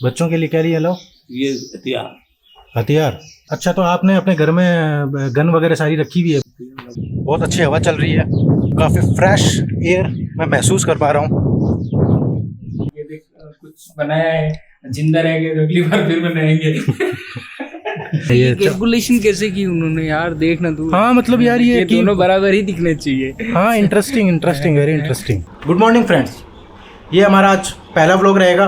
बच्चों के लिए क्या लिया लो? ये हथियार। हथियार। अच्छा, तो आपने अपने घर में गन वगैरह सारी रखी हुई है? बहुत अच्छी हवा चल रही है, काफ़ी फ्रेश एयर मैं महसूस कर पा रहा हूँ। ये देख कुछ बनाया है, जिंदा रह गए तो अगली बार फिर बनाएंगे। ये कैलकुलेशन कैसे की उन्होंने यार, देखना तू। हाँ मतलब यार ये दोनों बराबर ही दिखने चाहिए। हाँ, interesting, very interesting. Good morning friends, ये हमारा आज पहला व्लॉग रहेगा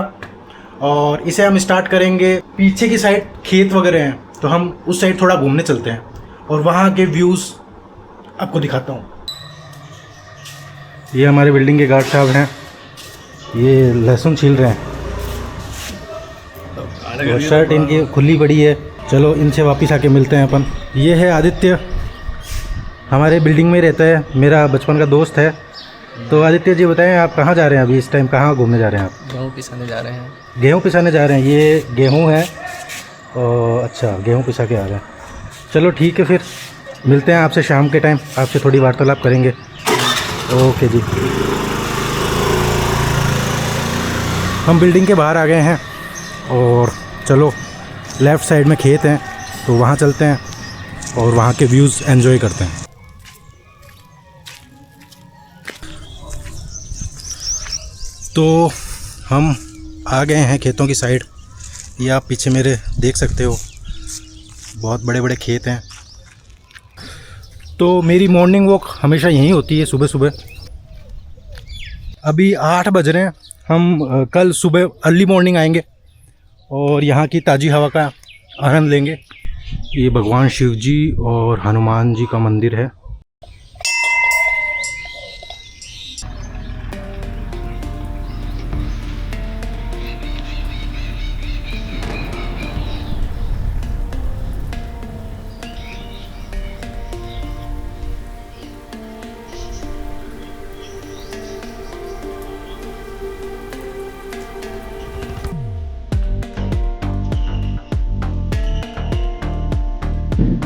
और इसे हम स्टार्ट करेंगे। पीछे की साइड खेत वगैरह हैं, तो हम उस साइड थोड़ा घूमने चलते हैं और वहाँ के व्यूज़ आपको दिखाता हूँ। ये हमारे बिल्डिंग के गार्ड साहब हैं, ये लहसुन छील रहे हैं और शर्ट इनकी खुली पड़ी है। चलो इनसे वापस आके मिलते हैं अपन। ये है आदित्य, हमारे बिल्डिंग में रहता है, मेरा बचपन का दोस्त है। तो आदित्य जी बताएं, आप कहाँ जा रहे हैं अभी इस टाइम, कहाँ घूमने जा रहे हैं आप? गेहूँ पिसाने जा रहे हैं। गेहूँ पिसाने जा रहे हैं, ये गेहूँ है और अच्छा गेहूँ पिसा के आ रहे हैं। चलो ठीक है, फिर मिलते हैं आपसे शाम के टाइम, आपसे थोड़ी वार्तालाप करेंगे। ओके जी। हम बिल्डिंग के बाहर आ गए हैं और चलो लेफ़्ट साइड में खेत हैं, तो वहाँ चलते हैं और वहाँ के व्यूज़ एंजॉय करते हैं। तो हम आ गए हैं खेतों की साइड। ये आप पीछे मेरे देख सकते हो, बहुत बड़े बड़े खेत हैं। तो मेरी मॉर्निंग वॉक हमेशा यहीं होती है सुबह सुबह। अभी 8 बज रहे हैं। हम कल सुबह अर्ली मॉर्निंग आएंगे और यहाँ की ताज़ी हवा का आनंद लेंगे। ये भगवान शिव जी और हनुमान जी का मंदिर है।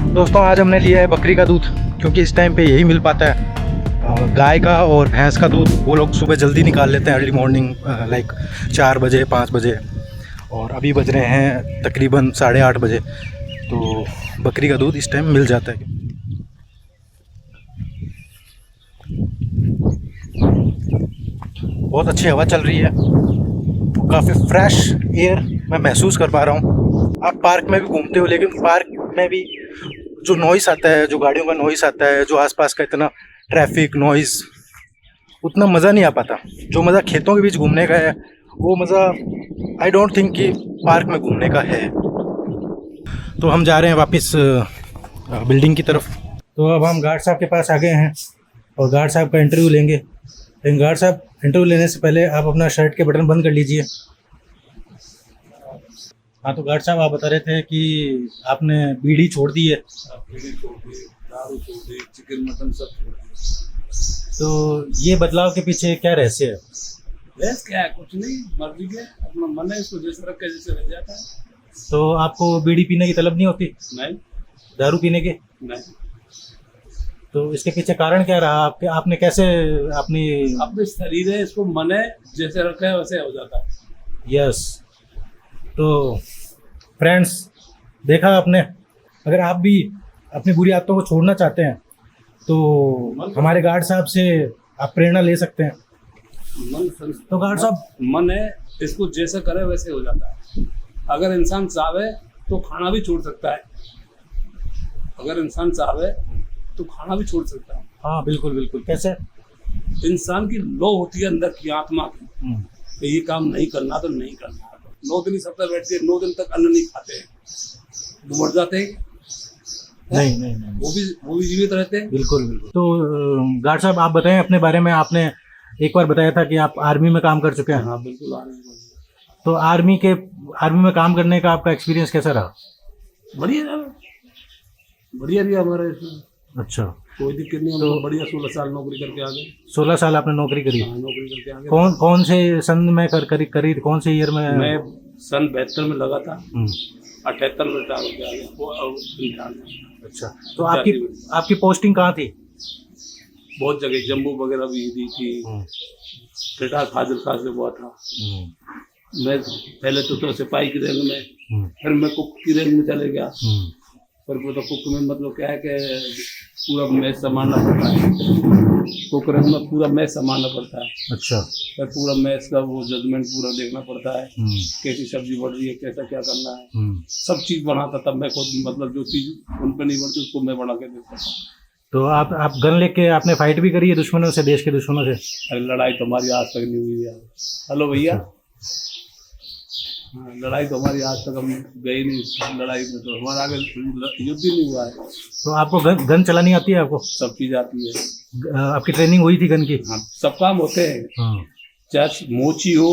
दोस्तों आज हमने लिया है बकरी का दूध, क्योंकि इस टाइम पे यही मिल पाता है। गाय का और भैंस का दूध वो लोग सुबह जल्दी निकाल लेते हैं, अर्ली मॉर्निंग लाइक 4 बजे 5 बजे, और अभी बज रहे हैं तकरीबन 8:30 बजे। तो बकरी का दूध इस टाइम मिल जाता है। बहुत अच्छी हवा चल रही है, काफ़ी फ्रेश एयर मैं महसूस कर पा रहा हूँ। आप पार्क में भी घूमते हो, लेकिन पार्क में भी जो नॉइस आता है, जो गाड़ियों का नॉइस आता है, जो आसपास का इतना ट्रैफिक नॉइस, उतना मज़ा नहीं आ पाता। जो मज़ा खेतों के बीच घूमने का है, वो मज़ा आई डोंट थिंक कि पार्क में घूमने का है। तो हम जा रहे हैं वापस बिल्डिंग की तरफ। तो अब हम गार्ड साहब के पास आ गए हैं और गार्ड साहब का इंटरव्यू लेंगे। लेकिन गार्ड साहब, इंटरव्यू लेने से पहले आप अपना शर्ट के बटन बंद कर लीजिए। हाँ, तो गार्ड साहब आप बता रहे थे कि आपने बीड़ी छोड़ दी है। बीड़ी छोड़ दी, दारू छोड़ दी, चिकन मटन सब छोड़ दिया। तो ये बदलाव के पीछे क्या रहस्य है? बस क्या है, कुछ नहीं, मर्जी के अपना मन है, इसको जैसे रख के जैसे रह जाता है। तो आपको बीड़ी पीने की तलब नहीं होती? नहीं। दारू पीने की? नहीं। तो इसके पीछे कारण क्या रहा आपके? आपने कैसे अपने शरीर है, इसको मन है, जैसे रखा है वैसे हो जाता है। यस। तो फ्रेंड्स, देखा आपने, अगर आप भी अपनी बुरी आदतों को छोड़ना चाहते हैं तो हमारे गार्ड साहब से आप प्रेरणा ले सकते हैं। तो गार्ड साहब, मन है, इसको जैसा करे वैसे हो जाता है। अगर इंसान चाहे तो खाना भी छोड़ सकता है, अगर इंसान चाहे तो खाना भी छोड़ सकता है। हाँ बिल्कुल बिल्कुल। कैसे? इंसान की लो होती है अंदर की, आत्मा की, कि ये काम नहीं करना तो नहीं करना। 9 दिन ही सप्ताह बैठते हैं, 9 दिन तक अन्न नहीं खाते हैं, वो मर जाते हैं। नहीं, वो भी जीवित रहते हैं। बिल्कुल बिल्कुल। तो गार्ड साहब आप बताएं अपने बारे में। आपने एक बार बताया था कि आप आर्मी में काम कर चुके हैं। हाँ बिल्कुल, आ रहे हैं। तो आर्मी में काम करने का आपका एक्सपीरियंस कैसा रहा? बढ़िया रही हमारे इसमें। अच्छा, कोई दिक्कत नहीं। तो बढ़िया 16 साल नौकरी करके आ गए। 16 साल आपने नौकरी करी? हाँ, नौकरी करके आ गए। कौन से सन में करी थी? कौन से ईयर में? मैं सन 72 में लगा था, 78 में रिटायर हो गया। अच्छा, तो आपकी पोस्टिंग कहाँ थी? बहुत जगह, जम्मू वगैरह भी दी थी। रिटायर फाजिल खास से हुआ था। मैं पहले तो सिपाही की रैंक में, फिर मैं कुक की रैंक में चले गया। फिर वो तो कुक में मतलब क्या है कि पूरा मैच संभालना पड़ता है, कुक रैंक में पूरा मैच संभालना पड़ता है। अच्छा। फिर पूरा मैच का वो जजमेंट पूरा देखना पड़ता है, कैसी सब्जी बढ़ रही है, कैसा क्या करना है, सब चीज़ बनाता। तब मैं खुद मतलब जो चीज़ उन पर नहीं बढ़ती उसको मैं बना के देता था। तो आप गन लेके आपने फाइट भी करी है दुश्मनों से, देश के दुश्मनों से? अरे लड़ाई तो हमारी आज तक नहीं हुई यार। हेलो भैया। हाँ, लड़ाई तो हमारी आज तक हम गए नहीं लड़ाई में, तो हमारा आगे युद्ध ही नहीं हुआ है। तो आपको गन चलानी आती है? आपको सब चीज आती है। आपकी ट्रेनिंग हुई थी गन की? हाँ, सब काम होते हैं, चाहे मोची हो,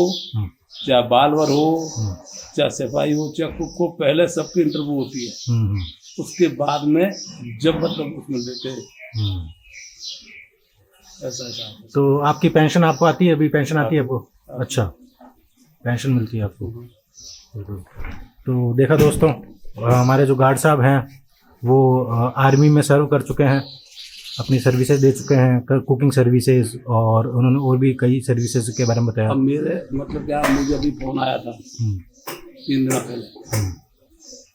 चाहे बालवर हो, चाहे सिपाही हो, चाहे कुक को, पहले सबकी इंटरव्यू होती है, उसके बाद में जब मतलब उसमें देते हैं। ऐसा। तो आपकी पेंशन आपको आती है? अभी पेंशन आती है आपको? अच्छा, पेंशन मिलती है आपको। तो देखा दोस्तों, हमारे जो गार्ड साहब हैं वो आर्मी में सर्व कर चुके हैं, अपनी सर्विसेज दे चुके हैं, कुकिंग सर्विसेज, और उन्होंने और भी कई सर्विसेज के बारे में बताया। अब मेरे मतलब क्या, मुझे अभी फोन आया था 3 दिन पहले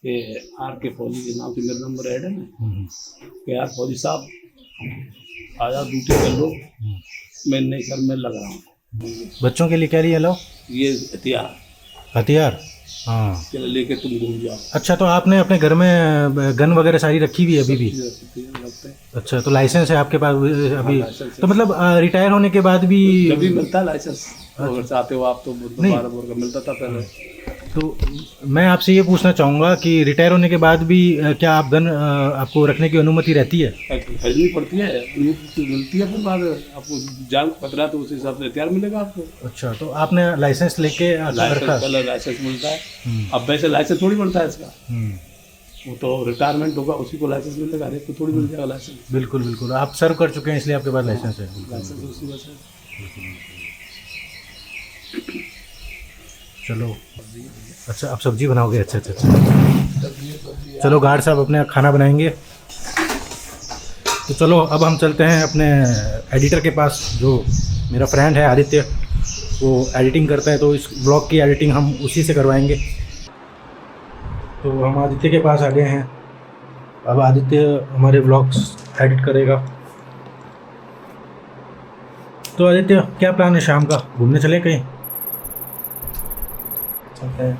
कि आर के फौजी के नाम से मेरा नंबर ऐड है ना, कि यार फौजी साहब आजा ड्यूटी कर लो, मैं नई सर में लग रहा हूँ। बच्चों के लिए क्या लिया लो? ये हथियार। हाँ, चलो लेके तुम घूम जाओ। अच्छा, तो आपने अपने घर में गन वगैरह सारी रखी हुई है अभी भी? अच्छा, तो लाइसेंस है आपके पास अभी? तो मतलब रिटायर होने के बाद भी जब भी मिलता है लाइसेंस, अगर चाहते हो आप तो 12 बोर का मिलता था पहले। तो मैं आपसे ये पूछना चाहूँगा कि रिटायर होने के बाद भी क्या आप गन आपको रखने की अनुमति रहती है? खरीदनी पड़ती है, अनुमति मिलती है, फिर बाद आपको जान पकड़ा तो उस हिसाब से हथियार मिलेगा आपको। अच्छा, तो आपने लाइसेंस लेके रखा? पहले लाइसेंस मिलता है, अब वैसे लाइसेंस थोड़ी मिलता है इसका, वो तो रिटायरमेंट होगा उसी को लाइसेंस मिलेगा, हर एक को थोड़ी मिल जाएगा लाइसेंस। बिल्कुल बिल्कुल, आप सर्व कर चुके हैं इसलिए आपके पास लाइसेंस है। लाइसेंस उसी वजह से। चलो, अच्छा आप सब्जी बनाओगे? अच्छा। चलो गार्ड साहब अपने खाना बनाएंगे। तो चलो अब हम चलते हैं अपने एडिटर के पास, जो मेरा फ्रेंड है आदित्य, वो एडिटिंग करता है, तो इस ब्लॉग की एडिटिंग हम उसी से करवाएंगे। तो हम आदित्य के पास आ गए हैं, अब आदित्य हमारे ब्लॉग्स एडिट करेगा। तो आदित्य, क्या प्लान है शाम का? घूमने चले कहीं? चलते हैं।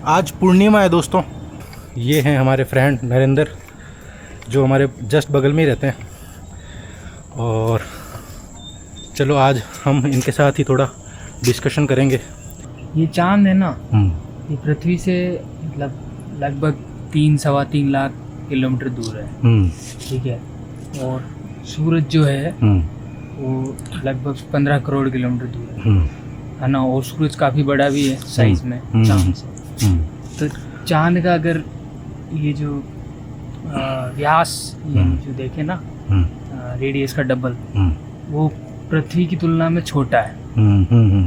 आज पूर्णिमा है दोस्तों। ये हैं हमारे फ्रेंड नरेंद्र, जो हमारे जस्ट बगल में ही रहते हैं, और चलो आज हम इनके साथ ही थोड़ा डिस्कशन करेंगे। ये चांद है ना, ये पृथ्वी से मतलब लगभग 3-3.25 लाख किलोमीटर दूर है, ठीक है। और सूरज जो है वो लगभग 15 करोड़ किलोमीटर दूर है ना। और सूरज काफ़ी बड़ा भी है साइज में चांद से। तो चांद का अगर ये जो व्यास ये जो देखे ना, रेडियस का डबल, वो पृथ्वी की तुलना में छोटा है,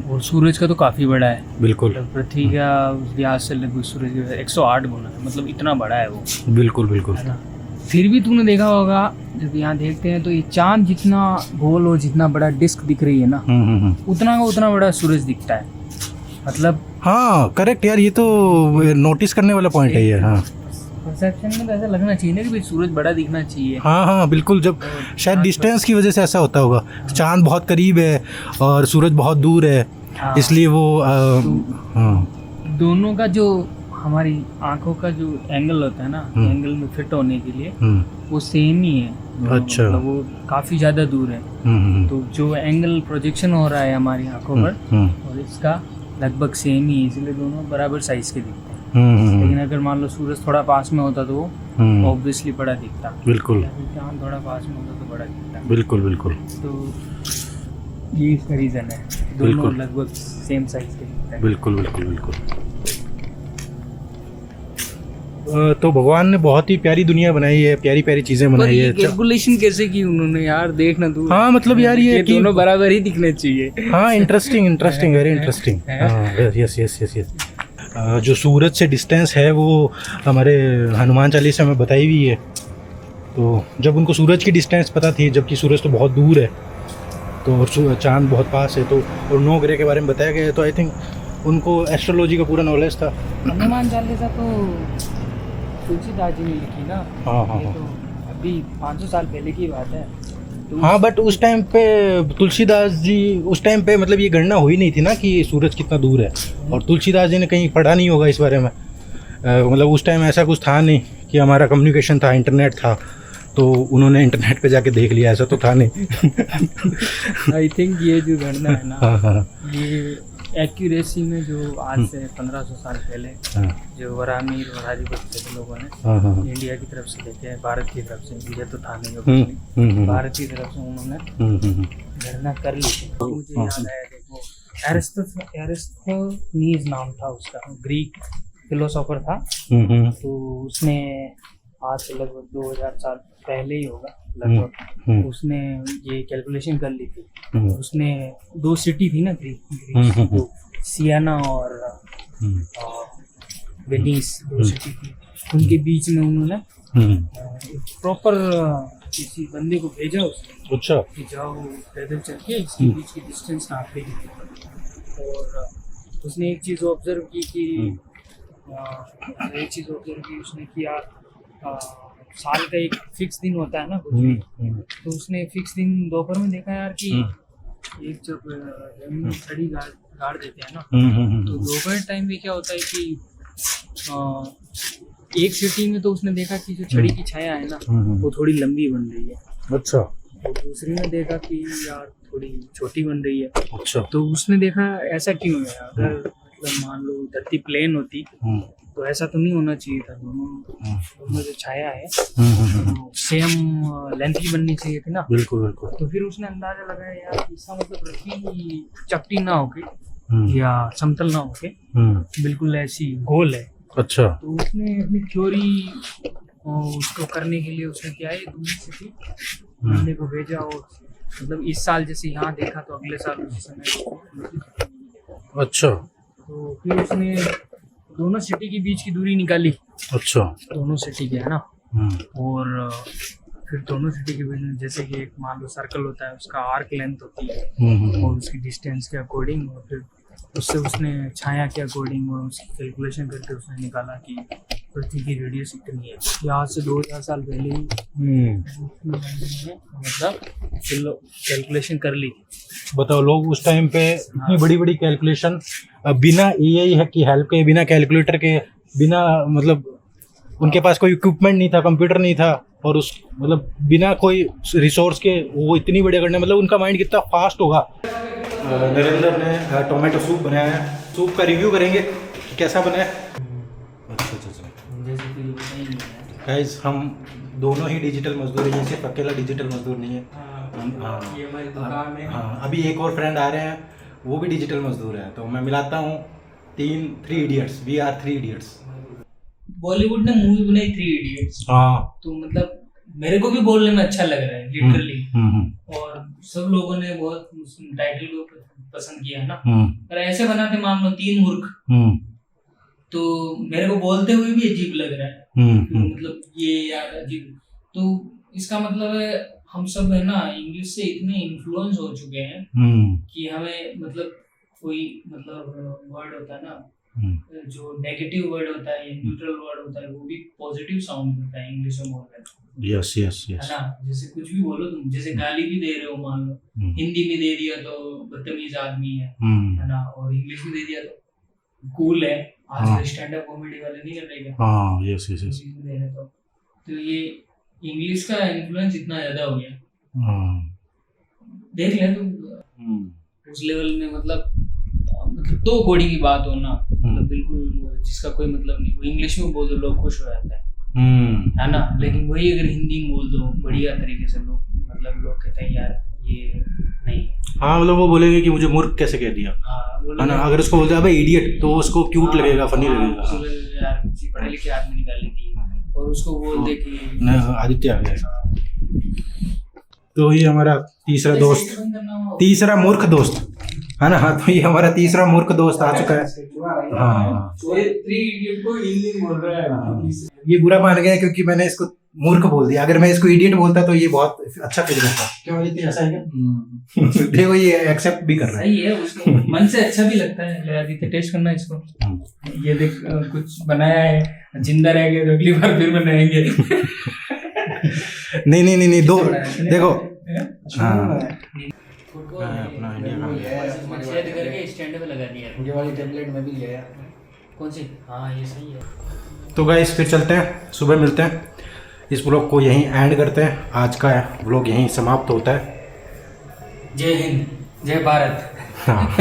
और सूरज का तो काफ़ी बड़ा है। बिल्कुल, तो पृथ्वी का व्यास से लगभग सूरज का 108 गुना है, मतलब इतना बड़ा है वो। बिल्कुल बिल्कुल, है ना। फिर भी तूने देखा होगा, जब यहाँ देखते हैं तो ये चांद जितना गोल और जितना बड़ा डिस्क दिख रही है ना, उतना का उतना बड़ा सूरज दिखता है। मतलब हाँ करेक्ट यार, ये तो नोटिस करने वाला पॉइंट है ये। हाँ, परसेप्शन में तो ऐसा लगना चाहिए ना कि भाई सूरज बड़ा दिखना चाहिए। हाँ बिल्कुल, जब शायद डिस्टेंस की वजह से ऐसा होता होगा, चांद बहुत करीब है और सूरज बहुत दूर है, इसलिए वो दोनों का जो हमारी आंखों का जो एंगल होता है ना, एंगल में फिट होने के लिए वो सेम ही है। अच्छा, मतलब वो काफ़ी ज़्यादा दूर है, तो जो एंगल प्रोजेक्शन हो रहा है हमारी आंखों पर और इसका लगभग सेम ही है, इसलिए दोनों बराबर साइज के दिखते हैं। लेकिन अगर मान लो सूरज थोड़ा पास में होता तो वो ऑब्वियसली बड़ा दिखता। बिल्कुल, चांद थोड़ा पास में होता तो बड़ा दिखता। बिल्कुल बिल्कुल, तो ये इसका रीज़न है, दोनों लगभग सेम साइज के दिखते हैं। बिल्कुल बिल्कुल बिल्कुल। तो भगवान ने बहुत ही प्यारी दुनिया बनाई है, प्यारी प्यारी चीजें बनाई है। कैलकुलेशन कैसे की उन्होंने यार, देखना तू। हाँ मतलब यार ये दोनों बराबर ही दिखने चाहिए। हाँ, इंटरेस्टिंग वेरी इंटरेस्टिंग। यस। जो सूरज से डिस्टेंस है वो हमारे हनुमान चालीसा में बताई हुई है। तो जब उनको सूरज की डिस्टेंस पता थी, जबकि सूरज तो बहुत दूर है तो और चांद बहुत पास है, तो और 9 ग्रह के बारे में बताया गया है, तो आई थिंक उनको एस्ट्रोलॉजी का पूरा नॉलेज था। हनुमान चालीसा तो तुलसीदास जी ने लिखी ना। हाँ हाँ ये हाँ तो अभी 500 साल पहले की बात है। तो हाँ, बट उस टाइम पे तुलसीदास जी, उस टाइम पे मतलब ये गणना हुई नहीं थी ना कि सूरज कितना दूर है, और तुलसीदास जी ने कहीं पढ़ा नहीं होगा इस बारे में। मतलब उस टाइम ऐसा कुछ था नहीं कि हमारा कम्युनिकेशन था, इंटरनेट था, तो उन्होंने इंटरनेट पे जाके देख लिया, ऐसा तो था नहीं। आई थिंक ये जो गणना है ना, हाँ हाँ ये एक्यूरेसी में जो आज से 1500 साल पहले हाँ जो वरामीर और हाजीपुर के लोगों ने हाँ हाँ इंडिया की तरफ से लेके आए, भारत की तरफ से, इंडिया तो था नहीं obviously, भारत की तरफ से उन्होंने गणना कर ली थी। मुझे याद आया, देखो एरिस्टोफनीज नाम था उसका, ग्रीक फिलोसोफर था। तो उसने आज से लगभग 2000 साल पहले ही होगा लगभग, उसने ये कैलकुलेशन कर ली थी। उसने 2 सिटी थी ना ग्रीक, तो सियाना और वेनिस, 2 सिटी थी, उनके बीच में उन्होंने प्रॉपर किसी बंदे को भेजा उसने अच्छा कि जाओ पैदल चल के इसके बीच की डिस्टेंस नाप ली। और उसने एक चीज़ ऑब्जर्व की कि उसने किया, साल का एक फिक्स दिन होता है ना कुछ भी, तो उसने फिक्स दिन दोपहर में देखा यार कि एक जब जमीन में छड़ी गाड़ देते हैं ना, तो दोपहर टाइम में क्या होता है कि एक सिटी में तो उसने देखा कि जो छड़ी की छाया है ना वो थोड़ी लंबी बन रही है। अच्छा और दूसरी में देखा कि यार थोड़ी छोटी बन रही है। अच्छा तो उसने देखा ऐसा क्यों है, अगर मतलब मान लो धरती प्लेन होती तो ऐसा तो नहीं होना चाहिए था, दोनों जो छाया है सेम लेंथ की बननी चाहिए थी ना। बिल्कुल बिल्कुल। तो फिर उसने अंदाजा लगाया यार इसका मतलब पृथ्वी चपटी ना होके या समतल ना होके बिल्कुल ऐसी गोल है। अच्छा तो उसने अपनी थ्योरी उसको करने के लिए उसने क्या है, दूसरी सिटी बंदे को भेजा, और मतलब इस साल जैसे यहाँ देखा तो अगले साल उसी समय। अच्छा तो फिर उसने दोनों सिटी के बीच की दूरी निकाली, अच्छा दोनों सिटी के है ना, और फिर दोनों सिटी के बीच में जैसे कि एक मान लो सर्कल होता है, उसका आर्क लेंथ होती है और उसकी डिस्टेंस के अकॉर्डिंग, और फिर उससे उसने छाया के अकॉर्डिंग और उसकी कैलकुलेशन करके उसने निकाला कि पृथ्वी की रेडियस इतनी है। ये आज से 2000 साल पहले ही मतलब कैलकुलेशन कर ली। बताओ, लोग उस टाइम पे इतनी बड़ी बड़ी कैलकुलेशन बिना एआई है की हेल्प के, बिना कैलकुलेटर के, बिना मतलब उनके पास कोई इक्विपमेंट नहीं था, कंप्यूटर नहीं था, और उस मतलब बिना कोई रिसोर्स के वो इतनी बड़ी करने, मतलब उनका माइंड कितना फास्ट होगा। नरेंद्र ने टोमेटो सूप बनाया है, सूप का रिव्यू करेंगे कि कैसा बना है। अच्छा अच्छा अच्छा गाइस, हम दोनों ही डिजिटल मजदूर हैं, ये सिर्फ अकेला डिजिटल मजदूर नहीं है। ये हमारी दुकान है। हाँ, अभी एक और फ्रेंड आ रहे हैं, वो भी डिजिटल मजदूर है, तो मैं मिलाता हूँ 3 idiots, we are 3 idiots. Bollywood ने मूवी बनाई 3 इडियट्स, हाँ तो मतलब मेरे को भी बोलने में अच्छा लग रहा है लिटरली, और सब लोगों ने बहुत टाइटल को पसंद किया ना। पर ऐसे बनाते मान लो 3 मूर्ख, तो मेरे को बोलते हुए भी अजीब लग रहा है, मतलब ये यार अजीब। तो इसका मतलब है हम सब है ना इंग्लिश से इतने इन्फ्लुएंस हो चुके हैं कि हमें मतलब कोई मतलब वर्ड होता है ना, जो नेगेटिव वर्ड होता है या न्यूट्रल वर्ड होता है, वो भी पॉजिटिव साउंड होता है इंग्लिश में बोलने में। यस यस यस, है ना, जैसे कुछ भी बोलो तुम, जैसे गाली भी दे रहे हो मान लो, हिंदी में दे दिया तो बदतमीज आदमी है ना, और इंग्लिश में दे दिया तो कूल है। आजकल स्टैंड अप कॉमेडी वाले नहीं कर रहे क्या? हाँ यस यस यस। तो ये इंग्लिश का इन्फ्लुएंस इतना ज्यादा हो गया, देख ले तुम उस लेवल में, मतलब दो कोड़ी की बात हो ना, मतलब बिल्कुल जिसका कोई मतलब नहीं, वो इंग्लिश में बोल दो लोग खुश हो जाते हैं, है ना। लेकिन वही अगर हिंदी में बोल दो बढ़िया तरीके से, लोग मतलब लोग कहते हैं यार ये नहीं। हाँ, मतलब वो बोलेंगे कि मुझे मूर्ख कैसे कह दिया, है ना। अगर उसको बोलते अबे इडियट, तो उसको क्यूट लगेगा, फनी लगेगा। यार किसी पढ़े लिखे आदमी ने गाली दी, और उसको बोल दे कि आदित्य आ गया। तो ये हमारा तीसरा दोस्त, तीसरा मूर्ख दोस्त, है ना। हाँ, तो ये हमारा तीसरा मूर्ख दोस्त आ चुका है। हाँ, को हिंदी बोल रहा है। ये बुरा मान गया क्योंकि मैंने इसको मूर्ख बोल दिया। अगर मैं इसको इडियट बोलता तो ये बहुत अच्छा फील करता। क्यों ये ऐसा है क्या? देखो ये एक्सेप्ट भी कर रहा है। सही है, उसको मन से अच्छा भी लगता है। ले आदित्य टेस्ट करना इसको। ये देख कुछ बनाया है, जिंदा रह गए तो अगली बार फिर बनाएंगे। नहीं दो देखो। हाँ अपना छेद करके स्टैंड पे लगा दिया। ये वाली टेम्पलेट में भी ले आया। कौन सी? हाँ ये सही है। तो गाइस फिर चलते हैं, सुबह मिलते हैं। इस व्लॉग को यहीं एंड करते हैं। आज का व्लॉग यहीं समाप्त होता है। जय हिंद, जय भारत। हाँ।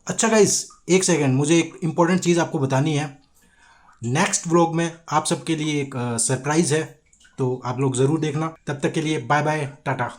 अच्छा गाइस, एक सेकंड, मुझे एक इम्पोर्टेंट चीज़ आपको बतानी है। नेक्स्ट व्लॉग में आप सबके लिए एक सरप्राइज़ है, तो आप लोग ज़रूर देखना। तब तक के लिए बाय बाय, टाटा।